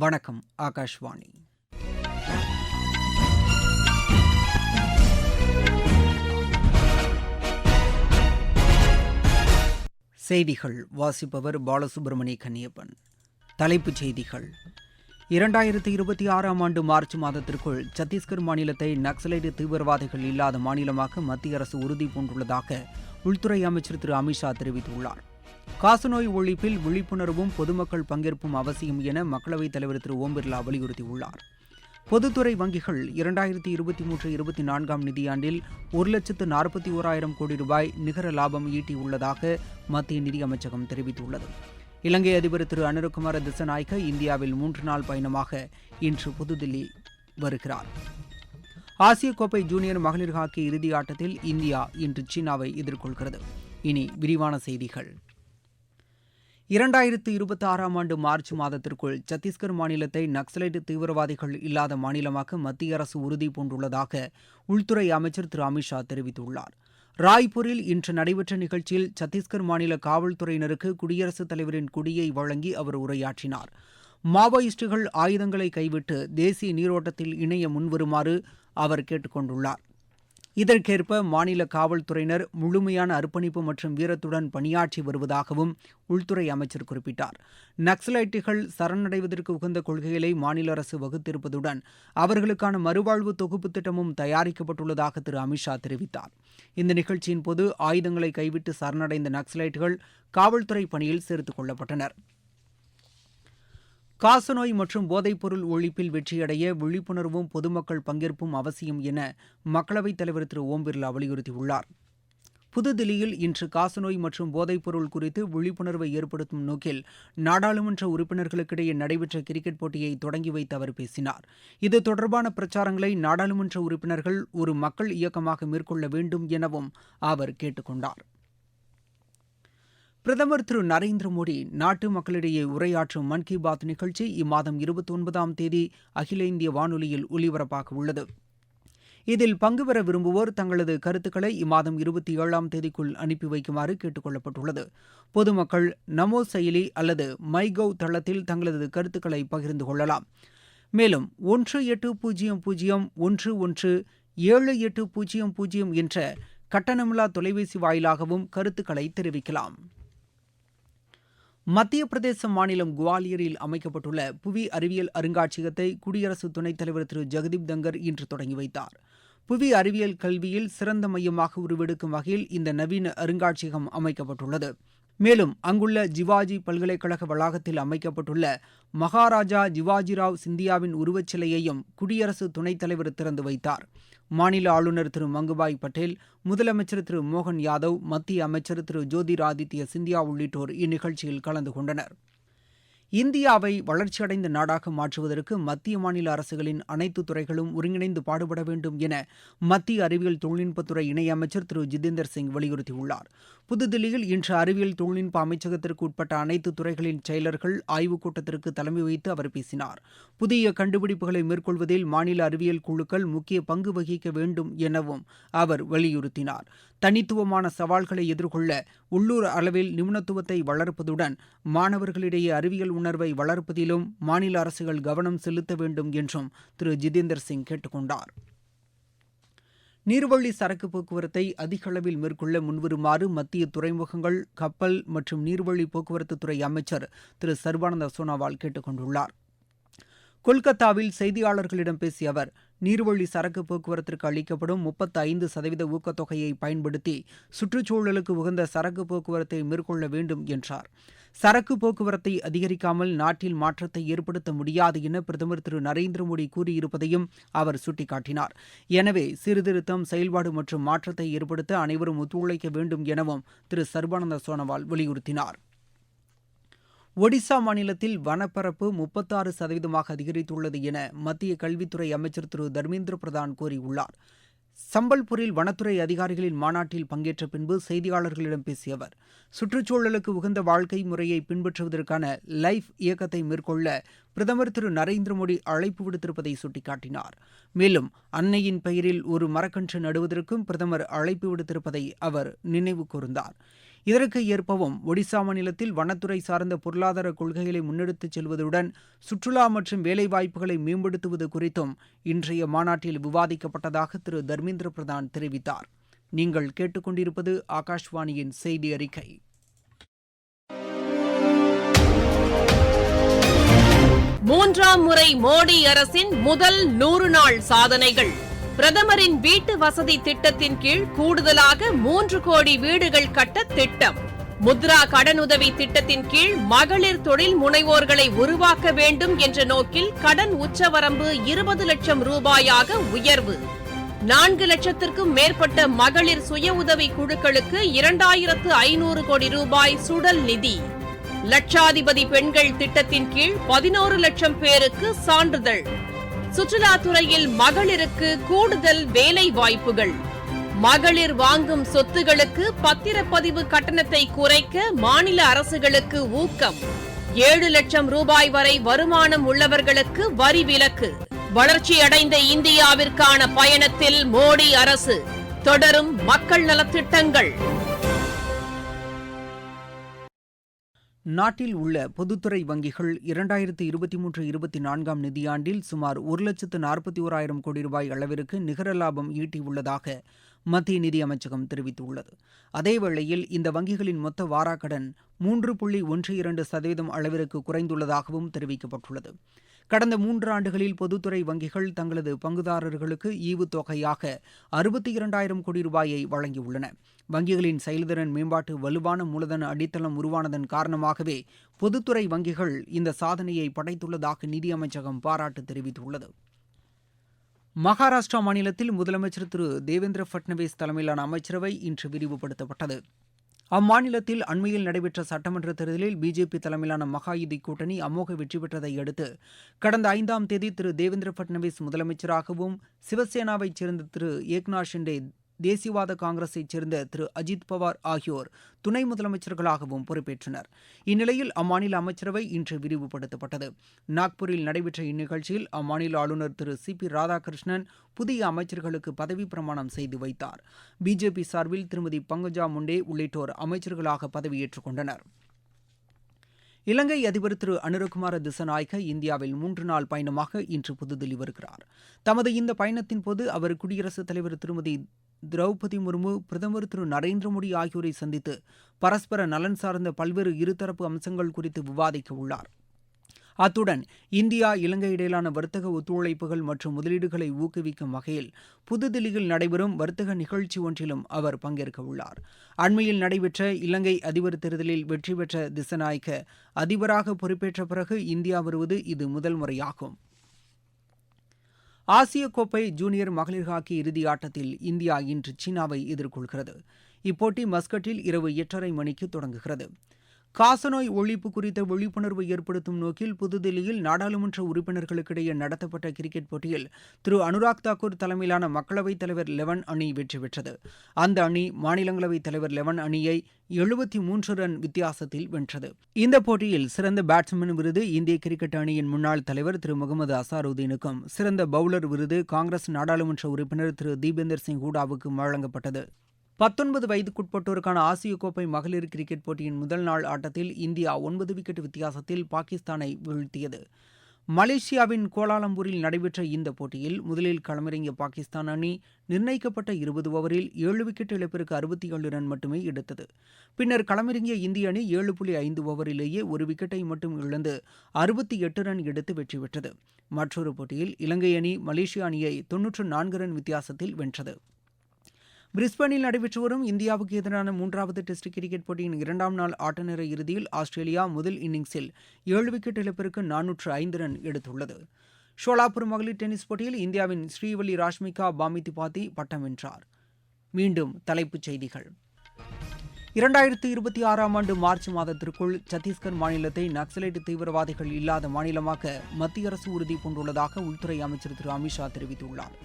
வணக்கம். ஆகாஷ்வாணி. செய்திகள் வாசிப்பவர் பாலசுப்ரமணிய கன்னியப்பன். தலைப்புச் செய்திகள்: 2026ஆம் ஆண்டு மார்ச் மாதத்திற்குள் சத்தீஸ்கர் மாநிலத்தை நக்சலைட் தீவிரவாதிகள் இல்லாத மாநிலமாக்க மத்திய அரசு உறுதி பூண்டுள்ளதாக உள்துறை அமைச்சர் திரு அமித்ஷா தெரிவித்துள்ளார். காசநோய் ஒழிப்பில் விழிப்புணர்வும் பொதுமக்கள் பங்கேற்பும் அவசியம் என மக்களவைத் தலைவர் திரு ஓம் பிர்லா வலியுறுத்தியுள்ளார். பொதுத்துறை வங்கிகள் 2023-24ஆம் நிதியாண்டில் 1,41,000 கோடி ரூபாய் நிகர லாபம் ஈட்டியுள்ளதாக மத்திய நிதியமைச்சகம் தெரிவித்துள்ளது. இலங்கை அதிபர் திரு அனுரகுமார திசநாயக்க இந்தியாவில் 3 நாள் பயணமாக இன்று புதுதில்லி வருகிறார். ஆசிய கோப்பை ஜூனியர் மகளிர் ஹாக்கி இறுதி ஆட்டத்தில் இந்தியா இன்று சீனாவை எதிர்கொள்கிறது. இனி விரிவான செய்திகள். 2026ஆம் ஆண்டு மார்ச் மாதத்திற்குள் சத்தீஸ்கர் மாநிலத்தை நக்சலைட் தீவிரவாதிகள் இல்லாத மாநிலமாக்க மத்திய அரசு உறுதி பூண்டுள்ளதாக உள்துறை அமைச்சர் திரு அமித்ஷா தெரிவித்துள்ளார். ராய்ப்பூரில் இன்று நடைபெற்ற நிகழ்ச்சியில் சத்தீஸ்கர் மாநில காவல்துறையினருக்கு குடியரசுத் தலைவரின் கொடியை வழங்கி அவர் உரையாற்றினார். மாவோயிஸ்டுகள் ஆயுதங்களை கைவிட்டு தேசிய நீரோட்டத்தில் இணைய முன்வருமாறு அவர் கேட்டுக் கொண்டுள்ளார். இதற்கேற்ப மாநில காவல்துறையினர் முழுமையான அர்ப்பணிப்பு மற்றும் வீரத்துடன் பணியாற்றி வருவதாகவும் உள்துறை அமைச்சர் குறிப்பிட்டார். நக்சலைட்டுகள் சரணடைவதற்கு உகந்த கொள்கைகளை மாநில அரசு வகுத்திருப்பதுடன் அவர்களுக்கான மறுவாழ்வு தொகுப்பு திட்டமும் தயாரிக்கப்பட்டுள்ளதாக திரு அமித்ஷா தெரிவித்தார். இந்த நிகழ்ச்சியின் போது ஆயுதங்களை கைவிட்டு சரணடைந்த நக்சலைட்டுகள் காவல்துறை பணியில் சேர்த்துக் கொள்ளப்பட்டனர். காசநோய் மற்றும் போதைப்பொருள் ஒழிப்பில் வெற்றியடைய விழிப்புணர்வும் பொதுமக்கள் பங்கேற்பும் அவசியம் என மக்களவைத் தலைவர் திரு ஓம் பிர்லா வலியுறுத்தியுள்ளார். புதுதில்லியில் இன்று காசநோய் மற்றும் போதைப்பொருள் குறித்து விழிப்புணர்வை ஏற்படுத்தும் நோக்கில் நாடாளுமன்ற உறுப்பினர்களுக்கிடையே நடைபெற்ற கிரிக்கெட் போட்டியை தொடங்கி வைத்து அவர் பேசினார். இது தொடர்பான பிரச்சாரங்களை நாடாளுமன்ற உறுப்பினர்கள் ஒரு மக்கள் இயக்கமாக மேற்கொள்ள வேண்டும் எனவும் அவர் கேட்டுக் கொண்டார். பிரதமர் திரு நரேந்திர மோடி நாட்டு மக்களிடையே உரையாற்றும் மன் கி பாத் நிகழ்ச்சி இம்மாதம் 29ஆம் தேதி அகில இந்திய வானொலியில் ஒலிபரப்பாக உள்ளது. இதில் பங்கு பெற விரும்புவோர் தங்களது கருத்துக்களை இம்மாதம் 27ஆம் தேதிக்குள் அனுப்பி வைக்குமாறு கேட்டுக் கொள்ளப்பட்டுள்ளது. பொதுமக்கள் நமோ செயலி அல்லது மை கவ் தளத்தில் தங்களது கருத்துக்களை பகிர்ந்து கொள்ளலாம். மேலும் 1800117800 என்ற கட்டணமில்லா தொலைபேசி வாயிலாகவும் கருத்துக்களை தெரிவிக்கலாம். மத்திய பிரதேச மாநிலம் குவாலியரில் அமைக்கப்பட்டுள்ள புவி அறிவியல் அருங்காட்சியகத்தை குடியரசு துணைத் தலைவர் திரு ஜெகதீப் தங்கர் இன்று தொடங்கி வைத்தார். புவி அறிவியல் கல்வியில் சிறந்த மையமாக உருவெடுக்கும் வகையில் இந்த நவீன அருங்காட்சியகம் அமைக்கப்பட்டுள்ளது. மேலும் அங்குள்ள ஜிவாஜி பல்கலைக்கழக வளாகத்தில் அமைக்கப்பட்டுள்ள மகாராஜா ஜிவாஜிராவ் சிந்தியாவின் உருவச்சிலையையும் குடியரசு துணைத் தலைவர் திறந்து வைத்தார். மாநில ஆளுநர் திரு மங்குபாய் பட்டேல், முதலமைச்சர் திரு மோகன் யாதவ், மத்திய அமைச்சர் திரு ஜோதிராதித்ய சிந்தியா உள்ளிட்டோர் இந்நிகழ்ச்சியில் கலந்து கொண்டனர். இந்தியாவை வளர்ச்சியடைந்த நாடாக மாற்றுவதற்கு மத்திய மாநில அரசுகளின் அனைத்து துறைகளும் ஒருங்கிணைந்து பாடுபட வேண்டும் என மத்திய அறிவியல் தொழில்நுட்பத்துறை இணையமைச்சர் திரு ஜிதேந்தர் சிங் வலியுறுத்தியுள்ளார். புதுதில்லியில் இன்று அறிவியல் தொழில்நுட்ப அமைச்சகத்திற்கு உட்பட்ட அனைத்து துறைகளின் செயலர்கள் ஆய்வுக் கூட்டத்திற்கு தலைமை வைத்து அவர் பேசினார். புதிய கண்டுபிடிப்புகளை மேற்கொள்வதில் மாநில அறிவியல் குழுக்கள் முக்கிய பங்கு வகிக்க வேண்டும் எனவும் அவர் வலியுறுத்தினார். தனித்துவமான சவால்களை எதிர்கொள்ள உள்ளூர் அளவில் நிபுணத்துவத்தை வளர்ப்பதுடன் மாணவர்களிடையே அறிவியல் உணர்வை வளர்ப்பதிலும் மாநில அரசுகள் கவனம் செலுத்த வேண்டும் என்றும் திரு ஜிதேந்தர் சிங் கேட்டுக் கொண்டார். நீர்வழி சரக்கு போக்குவரத்தை அதிக அளவில் மேற்கொள்ள முன்வருமாறு மத்திய துறைமுகங்கள், கப்பல் மற்றும் நீர்வழி போக்குவரத்து துறை அமைச்சர் திரு சர்பானந்த சோனோவால் கேட்டுக் கொண்டுள்ளார். கொல்கத்தாவில் செய்தியாளர்களிடம் பேசிய அவர், நீர்வழி சரக்கு போக்குவரத்திற்கு அளிக்கப்படும் 35% ஊக்கத்தொகையை பயன்படுத்தி சுற்றுச்சூழலுக்கு உகந்த சரக்கு போக்குவரத்தை மேற்கொள்ள வேண்டும் என்றார். சரக்கு போக்குவரத்தை அதிகரிக்காமல் நாட்டில் மாற்றத்தை ஏற்படுத்த முடியாது என பிரதமர் திரு நரேந்திர மோடி கூறியிருப்பதையும் அவர் சுட்டிக்காட்டினார். எனவே சீர்திருத்தம், செயல்பாடு மற்றும் மாற்றத்தை ஏற்படுத்த அனைவரும் ஒத்துழைக்க வேண்டும் எனவும் திரு சர்பானந்த சோனோவால் வலியுறுத்தினார். ஒடிசா மாநிலத்தில் வனப்பரப்பு 36% அதிகரித்துள்ளது என மத்திய கல்வித்துறை அமைச்சர் திரு தர்மேந்திர பிரதான் கூறியுள்ளார். சம்பல்பூரில் வனத்துறை அதிகாரிகளின் மாநாட்டில் பங்கேற்ற பின்பு செய்தியாளர்களிடம் பேசிய அவர், சுற்றுச்சூழலுக்கு உகந்த வாழ்க்கை முறையை பின்பற்றுவதற்கான லைஃப் இயக்கத்தை மேற்கொள்ள பிரதமர் திரு நரேந்திர மோடி அழைப்பு விடுத்திருப்பதை சுட்டிக்காட்டினார். மேலும் அன்னையின் பெயரில் ஒரு மரக்கன்று நடுவதற்கும் பிரதமர் அழைப்பு விடுத்திருப்பதை அவர் நினைவு கூர்ந்தார். இதற்கு ஏற்பவும் ஒடிசா மாநிலத்தில் வனத்துறை சார்ந்த பொருளாதார கொள்கைகளை முன்னெடுத்துச் செல்வதுடன் சுற்றுலா மற்றும் வேலைவாய்ப்புகளை மேம்படுத்துவது குறித்தும் இன்றைய மாநாட்டில் விவாதிக்கப்பட்டதாக திரு தர்மேந்திர பிரதான் தெரிவித்தார். நீங்கள் கேட்டுக்கொண்டிருப்பது ஆகாஷ்வாணியின் செய்தி அறிக்கை. மூன்றாம் முறை மோடி அரசின் முதல் 100 நாள் சாதனைகள். பிரதமரின் வீட்டு வசதி திட்டத்தின் கீழ் கூடுதலாக 3 கோடி வீடுகள் கட்ட திட்டம். முத்ரா கடனுதவி திட்டத்தின் கீழ் மகளிர் தொழில் முனைவோர்களை உருவாக்க வேண்டும் என்ற நோக்கில் கடன் உச்சவரம்பு 20 லட்சம் ரூபாயாக உயர்வு. 4 லட்சத்திற்கும் மேற்பட்ட மகளிர் சுய உதவி குழுக்களுக்கு 2500 கோடி ரூபாய் சுடல் நிதி. லட்சாதிபதி பெண்கள் திட்டத்தின் கீழ் 11 லட்சம் பேருக்கு சான்றிதழ். சுற்றுலாத்துறையில் மகளிருக்கு கூடுதல் வேலை வாய்ப்புகள். மகளிர் வாங்கும் சொத்துகளுக்கு பத்திரப்பதிவு கட்டணத்தை குறைக்க மாநில அரசுகளுக்கு ஊக்கம். 7 லட்சம் ரூபாய் வரை வருமானம் உள்ளவர்களுக்கு வரி விலக்கு. வளர்ச்சியடைந்த இந்தியாவிற்கான பயணத்தில் மோடி அரசு. தொடரும் மக்கள் நலத்திட்டங்கள். நாட்டில் உள்ள பொதுத்துறை வங்கிகள் 2023-24 நிதியாண்டில் சுமார் 1,41,000 கோடி ரூபாய் அளவிற்கு நிகர லாபம் ஈட்டியுள்ளதாக மத்திய நிதியமைச்சகம் தெரிவித்துள்ளது. அதேவேளையில் இந்த வங்கிகளின் மொத்த வாராக்கடன் 3.12% அளவிற்கு குறைந்துள்ளதாகவும் தெரிவிக்கப்பட்டுள்ளது. கடந்த 3 ஆண்டுகளில் பொதுத்துறை வங்கிகள் தங்களது பங்குதாரர்களுக்கு ஈவுத்தொகையாக 62,000 கோடி ரூபாயை வழங்கியுள்ளன. வங்கிகளின் செயல்திறன் மேம்பாட்டு வலுவான மூலதன அடித்தளம் உருவானதன் காரணமாகவே பொதுத்துறை வங்கிகள் இந்த சாதனையை படைத்துள்ளதாக நிதியமைச்சகம் பாராட்டு தெரிவித்துள்ளது. மகாராஷ்டிரா மாநிலத்தில் முதலமைச்சர் திரு தேவேந்திர பட்னவிஸ் தலைமையிலான அமைச்சரவை இன்று விரிவுபடுத்தப்பட்டது. அம்மாநிலத்தில் அண்மையில் நடைபெற்ற சட்டமன்ற தேர்தலில் பிஜேபி தலைமையிலான மகாயுதி கூட்டணி அமோக வெற்றி பெற்றதை அடுத்து கடந்த 5ஆம் தேதி திரு தேவேந்திர பட்னவிஸ் முதலமைச்சராகவும் சிவசேனாவைச் சேர்ந்த திரு ஏக்நாத் ஷிண்டே தேசியவாத காங்கிரஸைச் சேர்ந்த திரு அஜித் பவார் ஆகியோர் துணை முதலமைச்சர்களாகவும் பொறுப்பேற்றனர். இந்நிலையில் அம்மாநில அமைச்சரவை இன்று விரிவுபடுத்தப்பட்டது. நாக்பூரில் நடைபெற்ற இந்நிகழ்ச்சியில் அம்மாநில ஆளுநர் திரு சி.பி. ராதாகிருஷ்ணன் புதிய அமைச்சர்களுக்கு பதவி பிரமாணம் செய்து வைத்தார். பிஜேபி சார்பில் திருமதி பங்கஜா முண்டே உள்ளிட்டோர் அமைச்சர்களாக பதவியேற்றுக் கொண்டனர். இலங்கை அதிபர் திரு அனுரகுமார திசநாயக்க இந்தியாவில் 3 நாள் பயணமாக இன்று புதுதில்லி வருகிறார். தமது இந்த பயணத்தின்போது அவர் குடியரசுத் தலைவர் திருமதி திரௌபதி முர்மு, பிரதமர் திரு நரேந்திர மோடி ஆகியோரை சந்தித்து பரஸ்பர நலன் சார்ந்த பல்வேறு இருதரப்பு அம்சங்கள் குறித்து விவாதிக்க உள்ளார். அத்துடன் இந்தியா இலங்கை இடையிலான வர்த்தக ஒத்துழைப்புகள் மற்றும் முதலீடுகளை ஊக்குவிக்கும் வகையில் புதுதில்லியில் நடைபெறும் வர்த்தக நிகழ்ச்சி ஒன்றிலும் அவர் பங்கேற்க உள்ளார். அண்மையில் நடைபெற்ற இலங்கை அதிபர் தேர்தலில் வெற்றி பெற்ற திசநாயக்க அதிபராக பொறுப்பேற்ற பிறகு இந்தியா வருவது இது முதல் முறையாகும். ஆசிய கோப்பை ஜூனியர் மகளிர் ஹாக்கி இறுதி ஆட்டத்தில் இந்தியா இன்று சீனாவை எதிர்கொள்கிறது. இப்போட்டி மஸ்கட்டில் இரவு 8:30 மணிக்கு தொடங்குகிறது. காசநோய் ஒழிப்பு குறித்த விழிப்புணர்வு ஏற்படுத்தும் நோக்கில் புதுதில்லியில் நாடாளுமன்ற உறுப்பினர்களுக்கிடையே நடத்தப்பட்ட கிரிக்கெட் போட்டியில் திரு அனுராக் தாக்கூர் தலைமையிலான மக்களவைத் தலைவர் 11 அணி வெற்றி பெற்றது. அந்த அணி மாநிலங்களவைத் தலைவர் 11 அணியை 73 ரன் வித்தியாசத்தில் வென்றது. இந்த போட்டியில் சிறந்த பேட்ஸ்மேன் விருது இந்திய கிரிக்கெட் அணியின் முன்னாள் தலைவர் திரு முகமது அசாருதீனுக்கும், சிறந்த பவுலர் விருது காங்கிரஸ் நாடாளுமன்ற உறுப்பினர் திரு தீபேந்தர் சிங் ஹூடாவுக்கும் வழங்கப்பட்டது. 19 வயதுக்குட்பட்டோருக்கான ஆசிய கோப்பை மகளிர் கிரிக்கெட் போட்டியின் முதல் நாள் ஆட்டத்தில் இந்தியா 9 விக்கெட் வித்தியாசத்தில் பாகிஸ்தானை வீழ்த்தியது. மலேசியாவின் கோலாலம்பூரில் நடைபெற்ற இந்த போட்டியில் முதலில் களமிறங்கிய பாகிஸ்தான் அணி நிர்ணயிக்கப்பட்ட 20 ஓவரில் 7 விக்கெட் இழப்பிற்கு 67 ரன் மட்டுமே எடுத்தது. பின்னர் களமிறங்கிய இந்திய அணி 7.5 ஓவரிலேயே ஒரு விக்கெட்டை மட்டும் இழந்து 68 ரன் எடுத்து வெற்றி பெற்றது. மற்றொரு போட்டியில் இலங்கை அணி மலேசிய அணியை 94 ரன் வித்தியாசத்தில் வென்றது. பிரிஸ்பனில் நடைபெற்று வரும் இந்தியாவுக்கு எதிரான 3வது டெஸ்ட் கிரிக்கெட் போட்டியின் 2ஆம் நாள் ஆட்டநேர இறுதியில் ஆஸ்திரேலியா முதல் இன்னிங்ஸில் 7 விக்கெட் இழப்பிற்கு 405 ரன் எடுத்துள்ளது. ஷோலாப்பூர் மகளிர் டென்னிஸ் போட்டியில் இந்தியாவின் ஸ்ரீவல்லி ராஷ்மிகா பாமிதிபாதி பட்டம் வென்றார். மீண்டும் தலைப்புச் செய்திகள். 2026ஆம் ஆண்டு மார்ச் மாதத்திற்குள் சத்தீஸ்கர் மாநிலத்தை நக்சலைட் தீவிரவாதிகள் இல்லாத மாநிலமாக்க மத்திய அரசு உறுதி பூண்டுள்ளதாக உள்துறை அமைச்சர் திரு அமித்ஷா தெரிவித்துள்ளார்.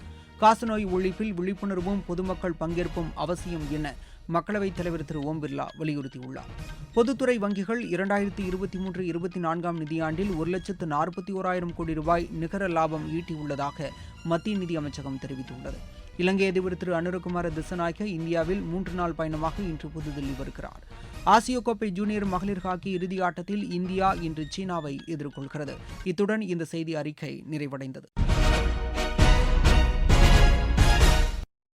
காசநோய் ஒழிப்பில் விழிப்புணர்வும் பொதுமக்கள் பங்கேற்பும் அவசியம் என மக்களவைத் தலைவர் திரு ஓம் பிர்லா வலியுறுத்தியுள்ளார். பொதுத்துறை வங்கிகள் 2023-24 நிதியாண்டில் 1,41,000 கோடி ரூபாய் நிகர லாபம் ஈட்டியுள்ளதாக மத்திய நிதியமைச்சகம் தெரிவித்துள்ளது. இலங்கை அதிபர் திரு அனுரகுமார திசநாயக்க இந்தியாவில் 3 நாள் பயணமாக இன்று புதுதில்லி வருகிறார். ஆசிய கோப்பை ஜூனியர் மகளிர் ஹாக்கி இறுதி ஆட்டத்தில் இந்தியா இன்று சீனாவை எதிர்கொள்கிறது. இத்துடன் இந்த செய்தி அறிக்கை நிறைவடைந்தது.